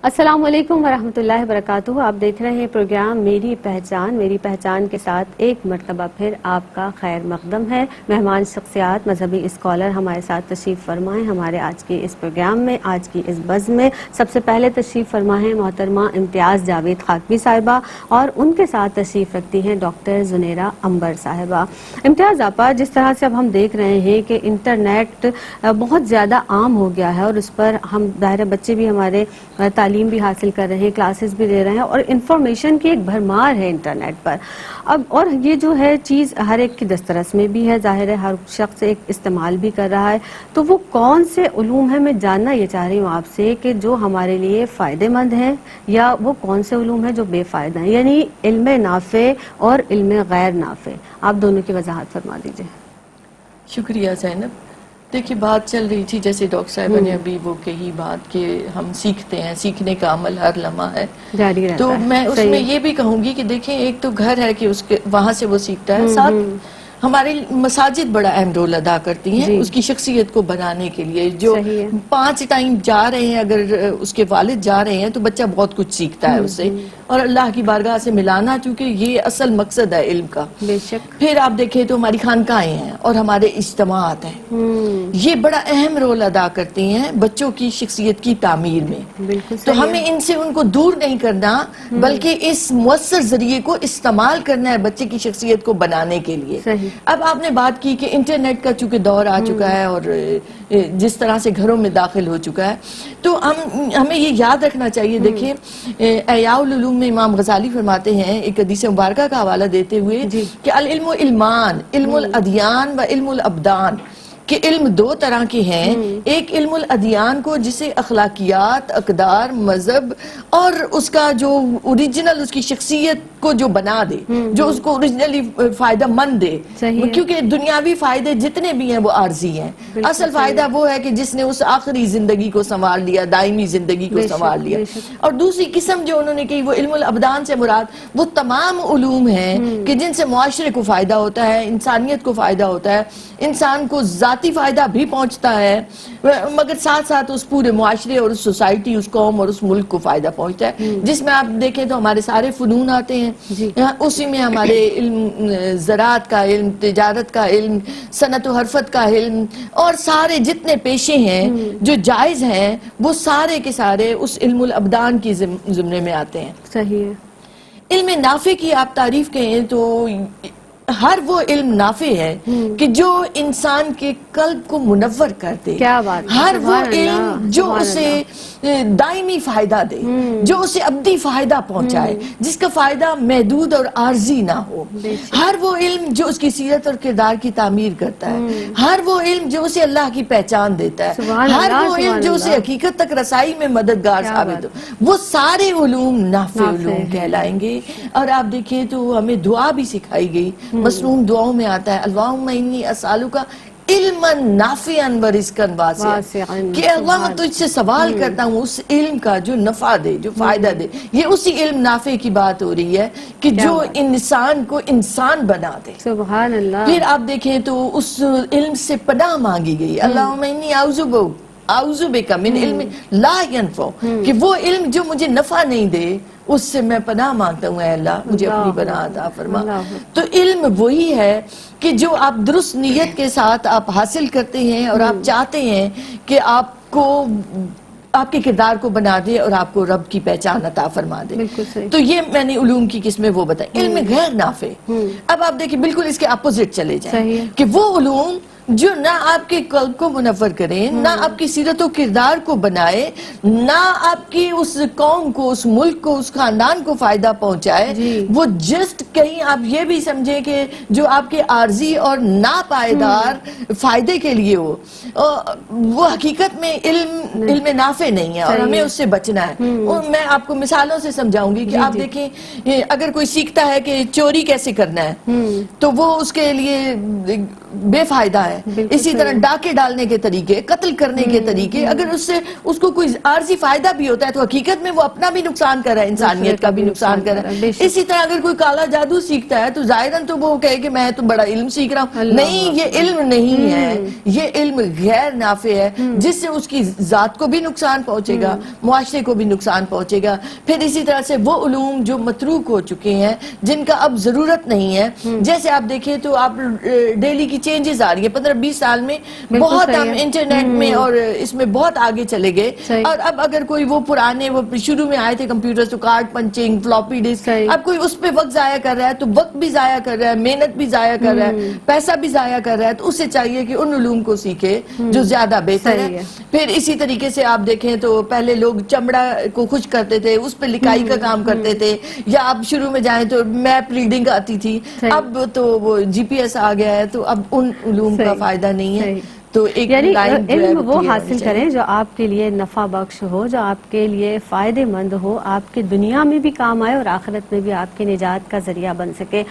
السلام علیکم ورحمۃ اللہ وبرکاتہ. آپ دیکھ رہے ہیں پروگرام میری پہچان کے ساتھ ایک مرتبہ پھر آپ کا خیر مقدم ہے. مہمان شخصیات مذہبی اسکالر ہمارے ساتھ تشریف فرما ہیں ہمارے آج کے اس پروگرام میں, آج کی اس بزم میں. سب سے پہلے تشریف فرما ہے محترمہ امتیاز جاوید خاکوی صاحبہ اور ان کے ساتھ تشریف رکھتی ہیں ڈاکٹر زنیرہ عنبر صاحبہ. امتیاز آپا, جس طرح سے اب ہم دیکھ رہے ہیں کہ انٹرنیٹ بہت زیادہ عام ہو گیا ہے اور اس پر ہم ظاہر بچے بھی ہمارے تعلیم بھی حاصل کر رہے ہیں, کلاسز بھی دے رہے ہیں اور انفارمیشن کی ایک بھرمار ہے انٹرنیٹ پر. اب اور یہ جو ہے چیز ہر ایک کی دسترس میں بھی ہے, ظاہر ہے ہر شخص ایک استعمال بھی کر رہا ہے. تو وہ کون سے علوم ہیں, میں جاننا یہ چاہ رہی ہوں آپ سے کہ جو ہمارے لیے فائدے مند ہیں یا وہ کون سے علوم ہیں جو بے فائدہ ہیں, یعنی علم نافع اور علم غیر نافع. آپ دونوں کی وضاحت فرما دیجیے. شکریہ زینب. دیکھیے بات چل رہی تھی جیسے ڈاکٹر صاحبہ نے ابھی وہ کہی بات کہ ہم سیکھتے ہیں, سیکھنے کا عمل ہر لمحہ ہے جاری رہتا تو ہے. میں اس میں یہ بھی کہوں گی کہ دیکھیں ایک تو گھر ہے کہ اس کے وہاں سے وہ سیکھتا ہے, ساتھ ہماری مساجد بڑا اہم رول ادا کرتی ہیں اس کی شخصیت کو بنانے کے لیے. جو 5 ٹائم جا رہے ہیں, اگر اس کے والد جا رہے ہیں تو بچہ بہت کچھ سیکھتا ہے اس سے, اور اللہ کی بارگاہ سے ملانا چونکہ یہ اصل مقصد ہے علم کا. بے شک. پھر آپ دیکھیں تو ہماری خانقاہیں ہیں اور ہمارے اجتماعات ہیں, یہ بڑا اہم رول ادا کرتی ہیں بچوں کی شخصیت کی تعمیر میں. تو ہمیں ان سے ان کو دور نہیں کرنا بلکہ اس مؤثر ذریعے کو استعمال کرنا ہے بچے کی شخصیت کو بنانے کے لیے. اب آپ نے بات کی کہ انٹرنیٹ کا چونکہ دور آ چکا ہے اور جس طرح سے گھروں میں داخل ہو چکا ہے تو ہمیں یہ یاد رکھنا چاہیے. دیکھیں احیاء العلوم میں امام غزالی فرماتے ہیں ایک حدیث مبارکہ کا حوالہ دیتے ہوئے کہ العلم علمان, علم الادیان و علم الابدان, کہ علم 2 طرح کے ہیں. ایک علم الادیان کو جسے اخلاقیات, اقدار, مذہب اور اس کا جو اوریجنل اس کی شخصیت کو جو بنا دے, جو اس کو اوریجنلی فائدہ مند دے, کیونکہ دنیاوی فائدے جتنے بھی ہیں وہ عارضی ہیں. اصل فائدہ وہ ہے کہ جس نے اس آخری زندگی کو سنوار لیا, دائمی زندگی کو سنوار لیا. اور دوسری قسم جو انہوں نے کہی وہ علم الابدان سے مراد وہ تمام علوم ہیں کہ جن سے معاشرے کو فائدہ ہوتا ہے, انسانیت کو فائدہ ہوتا ہے, انسان کو ذاتی فائدہ بھی پہنچتا ہے مگر ساتھ ساتھ اس پورے معاشرے اور اس سوسائٹی, اس قوم اور اس ملک کو فائدہ پہنچتا ہے. جس میں آپ دیکھیں تو ہمارے سارے فنون آتے ہیں, اسی میں ہمارے علم زراعت کا علم, تجارت کا علم, صنعت و حرفت کا علم اور سارے جتنے پیشے ہیں جو جائز ہیں وہ سارے کے سارے اس علم الابدان کی زمرے میں آتے ہیں. صحیح ہے. علم نافع کی آپ تعریف کہیں تو ہر وہ علم نافع ہے کہ جو انسان کے قلب کو منور کر دے. کیا بات. ہر وہ علم جو اسے دائمی فائدہ دے, جو اسے ابدی فائدہ پہنچائے, جس کا فائدہ محدود اور عارضی نہ ہو. ہر وہ علم جو اس کی سیرت اور کردار کی تعمیر کرتا ہے. ہر وہ علم جو اسے اللہ کی پہچان دیتا ہے. ہر وہ علم جو اسے حقیقت تک رسائی میں مددگار ثابت ہو. وہ سارے علوم نافع علوم کہلائیں گے. اور آپ دیکھیں تو ہمیں دعا بھی سکھائی گئی, مصنون دعاؤں میں آتا ہے اللہم انی اسالک علما نافعا ورزقا واسعا, کہ اللہ میں تجھ سے سوال کرتا ہوں اس علم کا جو نفع دے, جو فائدہ دے. یہ اسی علم نافع کی بات ہو رہی ہے کہ جو انسان کو انسان بنا دے. سبحان اللہ. پھر آپ دیکھیں تو اس علم سے پناہ مانگی گئی, اللہم انی اعوذ بک من علم لا ینفع, کہ وہ علم جو مجھے نفع نہیں دے اس سے میں پناہ مانگتا ہوں, اے اللہ مجھے اپنی پناہ عطا فرما. تو علم وہی ہے کہ جو آپ درست نیت کے ساتھ آپ حاصل کرتے ہیں اور آپ چاہتے ہیں کہ آپ کو آپ کے کردار کو بنا دے اور آپ کو رب کی پہچان عطا فرما دے. تو یہ میں نے علوم کی قسمیں وہ بتائی. علم غیر نافع, اب آپ دیکھیں بالکل اس کے اپوزٹ چلے جائیں کہ وہ علوم جو نہ آپ کے قلب کو منور کریں, نہ آپ کی سیرت و کردار کو بنائے, نہ آپ کی اس قوم کو, اس ملک کو, اس خاندان کو فائدہ پہنچائے. وہ جسٹ کہیں آپ یہ بھی سمجھیں کہ جو آپ کے عارضی اور ناپائیدار فائدے کے لیے ہو, وہ حقیقت میں علم نافع نہیں ہے اور ہمیں اس سے بچنا ہے. میں آپ کو مثالوں سے سمجھاؤں گی کہ آپ دیکھیں اگر کوئی سیکھتا ہے کہ چوری کیسے کرنا ہے تو وہ اس کے لیے بے فائدہ ہے. ہے. اسی طرح ڈاکے ڈالنے کے طریقے, قتل کرنے کے طریقے, اگر اس کو کوئی عارضی فائدہ بھی ہوتا ہے تو حقیقت میں وہ اپنا بھی نقصان کر رہا ہے, انسانیت کا بھی نقصان کر رہا ہے. اسی طرح اگر کوئی کالا جادو سیکھتا ہے تو ظاہراً تو وہ کہے کہ میں تو بڑا علم سیکھ رہا ہوں. نہیں, یہ علم نہیں ہے, یہ علم غیر نافع ہے جس سے اس کی ذات کو بھی نقصان پہنچے گا, معاشرے کو بھی نقصان پہنچے گا. پھر اسی طرح سے وہ علوم جو متروک ہو چکے ہیں, جن کا اب ضرورت نہیں ہے, جیسے آپ دیکھیں تو آپ ڈیلی کی چینجز آ رہی ہیں 15-20 سال میں, بہت ہم انٹرنیٹ میں اور اس میں بہت آگے چلے گئے. اور اب اگر کوئی وہ پرانے وہ شروع میں آئے تھے کمپیوٹر تو کارڈ پنچنگ, فلاپی ڈسک, اب کوئی اس پہ وقت ضائع کر رہا ہے تو وقت بھی ضائع کر رہا ہے, محنت بھی ضائع کر رہا ہے, پیسہ بھی ضائع کر رہا ہے. تو اسے چاہیے کہ ان علوم کو سیکھے جو زیادہ بہتر ہے. پھر اسی طریقے سے آپ دیکھیں تو پہلے لوگ چمڑا کو خشک کرتے تھے, اس پہ لکائی کا کام کرتے تھے, یا آپ شروع میں جائیں تو میپ ریڈنگ آتی تھی. اب تو وہ جی پی ایس آ گیا ہے تو اب ان علوم کا فائدہ نہیں ہے. تو ایک یعنی علم وہ clear حاصل ہونی کریں جو آپ کے لیے نفع بخش ہو, جو آپ کے لیے فائدے مند ہو, آپ کی دنیا میں بھی کام آئے اور آخرت میں بھی آپ کی نجات کا ذریعہ بن سکے.